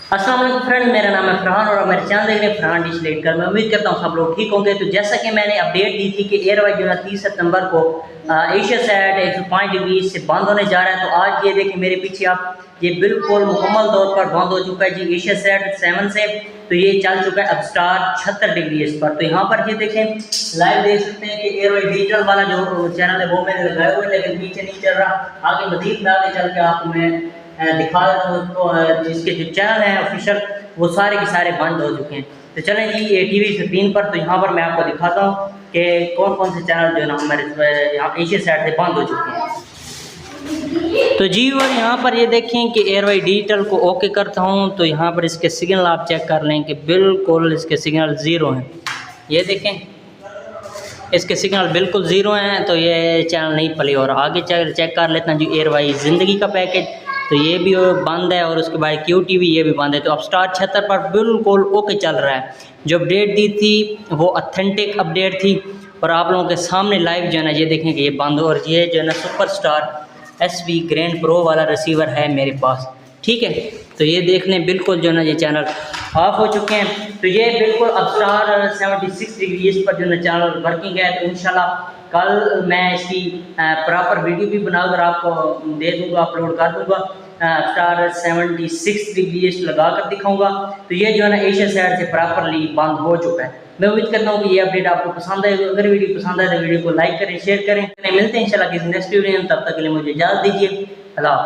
अस्सलाम वालेकुम फ्रेंड, मेरा नाम है फरहान और मेरे चैनल देख रहे हैं फरहान डिश लेट कर। मैं उम्मीद करता हूँ सब लोग ठीक होंगे। तो जैसा कि मैंने अपडेट दी थी कि एयरवाइज जो है 30 सितंबर को एशिया सैट 105 डिग्री से बंद होने जा रहा है। तो आज ये देखिए मेरे पीछे आप, ये बिल्कुल मुकम्मल तौर पर बंद हो चुका है जी एशिया सैट 7 से। तो ये चल चुका है अब स्टार 76 डिग्री इस पर। तो यहाँ पर ये देखें लाइव देख सकते हैं कि एयरवाइज डिजिटल वाला जो चैनल है वो मैंने लगाया हुआ है, लेकिन पीछे नहीं चल रहा। आगे मजीद में आगे चल के आपको मैं दिखा देता हूँ। तो जिसके जो चैनल हैं ऑफिशियल वो सारे के सारे बंद हो चुके हैं। तो चलें जी ये टीवी स्क्रीन पर, तो यहाँ पर मैं आपको दिखाता हूँ कि कौन कौन से चैनल जो है ना हमारे यहाँ एशिया साइड से बंद हो चुके हैं। तो जी और यहाँ पर ये देखें कि एयरवाई डिजिटल को ओके करता हूँ तो यहाँ पर इसके सिग्नल आप चेक कर लें कि बिल्कुल इसके सिग्नल ज़ीरो हैं। ये देखें इसके सिग्नल बिल्कुल ज़ीरो हैं, तो ये चैनल नहीं प्ले। और आगे चेक कर लेते हैं जी एयरवाई ज़िंदगी का पैकेज, तो ये भी बंद है। और उसके बाद QTV ये भी बंद है। तो अब स्टार 76 पर बिल्कुल ओके चल रहा है। जो अपडेट दी थी वो ऑथेंटिक अपडेट थी और आप लोगों के सामने लाइव जो है ना ये देखें कि ये बंद। और ये जो है ना सुपरस्टार SV ग्रैंड प्रो वाला रिसीवर है मेरे पास, ठीक है। तो ये देख लें बिल्कुल जो है ना ये चैनल ऑफ हो चुके हैं। तो ये बिल्कुल अब स्टार 76 डिग्री इस पर जो है चैनल वर्किंग है। तो इंशाल्लाह कल मैं इसकी प्रॉपर वीडियो भी बनाकर आपको दे दूँगा, अपलोड कर दूँगा। स्टार 76 डिग्री लगा कर दिखाऊँगा। तो ये जो है ना एशिया साइड से प्रॉपरली बंद हो चुका है। मैं उम्मीद करता हूँ कि ये अपडेट आपको पसंद आएगी। अगर वीडियो पसंद आए तो वीडियो को लाइक करें, शेयर करें। मिलते हैं इंशाल्लाह किसी नेक्स्ट वीडियो में, तब तक के लिए मुझे इजाज़त दीजिए। अल्लाह।